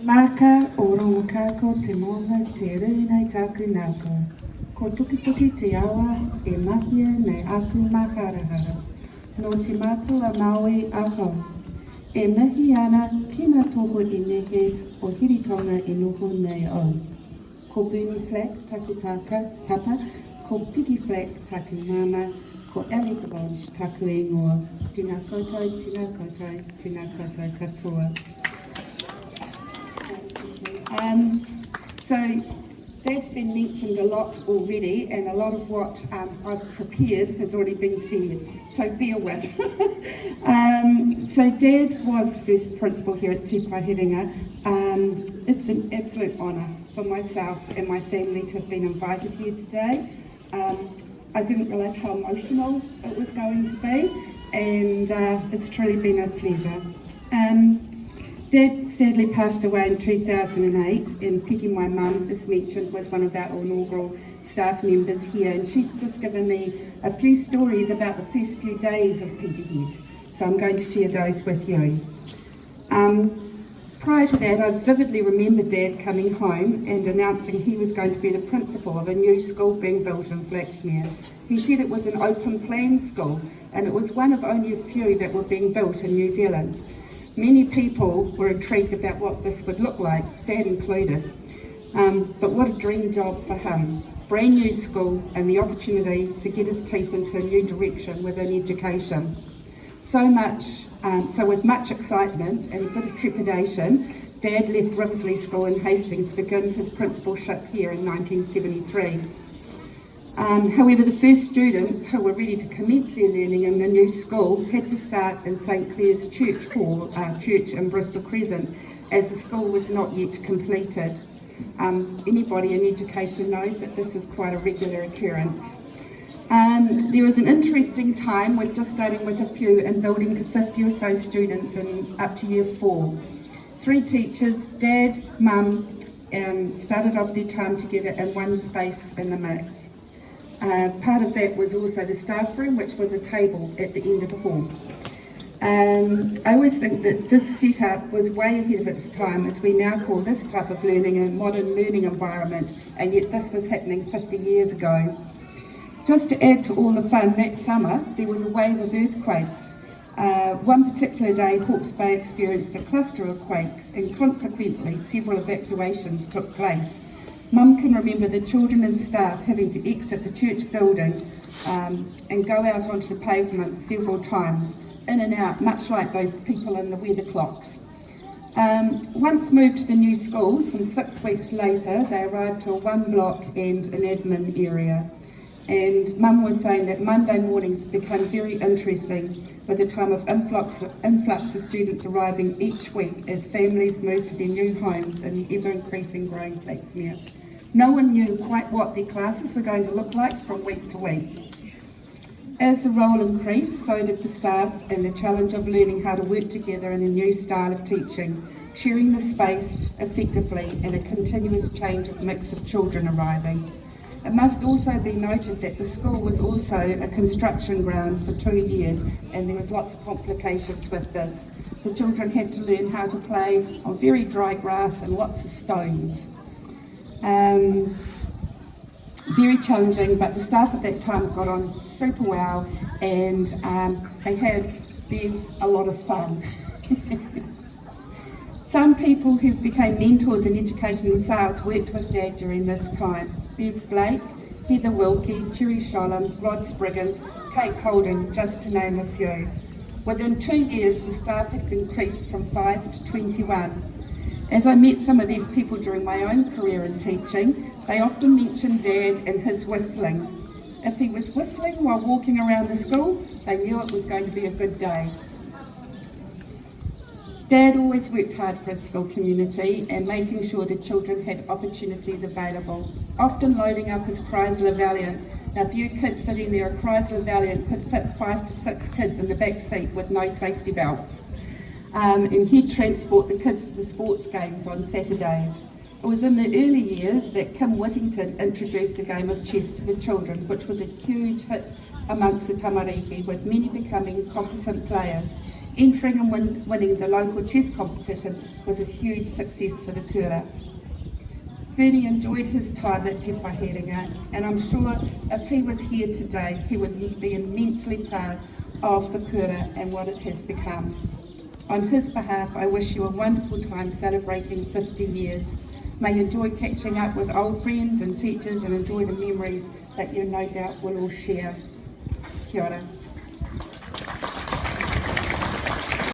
Maka o rongo kako te monga te rūnei tāku nāko. Ko tuki te awa e mahia nei aku maharahara. No te mātua Maui aho. E mihi ana kina toho I nehe o hiritonga I noho nei o. Ko Bernie Flack taku papa, ko Piggy Flack taku mama, ko DeLange taku ingoa. Tina koutou, tina koutou, tina koutou katoa. So Dad's been mentioned a lot already, and a lot of what I've prepared has already been said, so bear with. So Dad was the first principal here at Te Whaherenga. It's an absolute honour for myself and my family to have been invited here today. I didn't realise how emotional it was going to be, and it's truly been a pleasure. Dad sadly passed away in 2008, and Peggy, my mum, as mentioned, was one of our inaugural staff members here, and she's just given me a few stories about the first few days of Peterhead, so I'm going to share those with you. Prior to that, I vividly remember Dad coming home and announcing he was going to be the principal of a new school being built in Flaxmere. He said it was an open plan school, and it was one of only a few that were being built in New Zealand. Many people were intrigued about what this would look like, Dad included. But what a dream job for him. Brand new school and the opportunity to get his teeth into a new direction within education. So with much excitement and a bit of trepidation, Dad left Riversley School in Hastings to begin his principalship here in 1973. However, the first students who were ready to commence their learning in the new school had to start in St Clair's Church in Bristol Crescent, as the school was not yet completed. Anybody in education knows that this is quite a regular occurrence. There was an interesting time with just starting with a few and building to 50 or so students in up to year 4. 3 teachers, Dad, Mum, started off their time together in one space in the mix. Part of that was also the staff room, which was a table at the end of the hall. I always think that this setup was way ahead of its time, as we now call this type of learning a modern learning environment, and yet this was happening 50 years ago. Just to add to all the fun, that summer there was a wave of earthquakes. One particular day, Hawke's Bay experienced a cluster of quakes, and consequently several evacuations took place. Mum can remember the children and staff having to exit the church building and go out onto the pavement several times, in and out, much like those people in the weather clocks. Once moved to the new school, some 6 weeks later, they arrived to a 1 block and an admin area. And Mum was saying that Monday mornings became very interesting, with a time of influx of students arriving each week as families moved to their new homes in the ever-increasing growing Flaxmere. No one knew quite what their classes were going to look like from week to week. As the role increased, so did the staff, and the challenge of learning how to work together in a new style of teaching, sharing the space effectively, and a continuous change of mix of children arriving. It must also be noted that the school was also a construction ground for 2 years, and there was lots of complications with this. The children had to learn how to play on very dry grass and lots of stones. Very challenging, but the staff at that time got on super well, and they had a lot of fun. Some people who became mentors in education themselves worked with Dad during this time. Bev Blake, Heather Wilkie, Cherry Sholem, Rod Spriggins, Kate Holden, just to name a few. Within 2 years, the staff had increased from 5 to 21. As I met some of these people during my own career in teaching, they often mentioned Dad and his whistling. If he was whistling while walking around the school, they knew it was going to be a good day. Dad always worked hard for his school community and making sure the children had opportunities available, often loading up his Chrysler Valiant. Now, for you kids sitting there, a Chrysler Valiant could fit 5 to 6 kids in the back seat with no safety belts. And he'd transport the kids to the sports games on Saturdays. It was in the early years that Kim Whittington introduced the game of chess to the children, which was a huge hit amongst the tamariki, with many becoming competent players. Entering and winning the local chess competition was a huge success for the kura. Bernie enjoyed his time at Te Whaherenga, and I'm sure if he was here today, he would be immensely proud of the kura and what it has become. On his behalf, I wish you a wonderful time celebrating 50 years. May you enjoy catching up with old friends and teachers and enjoy the memories that you no doubt will all share. Kia ora.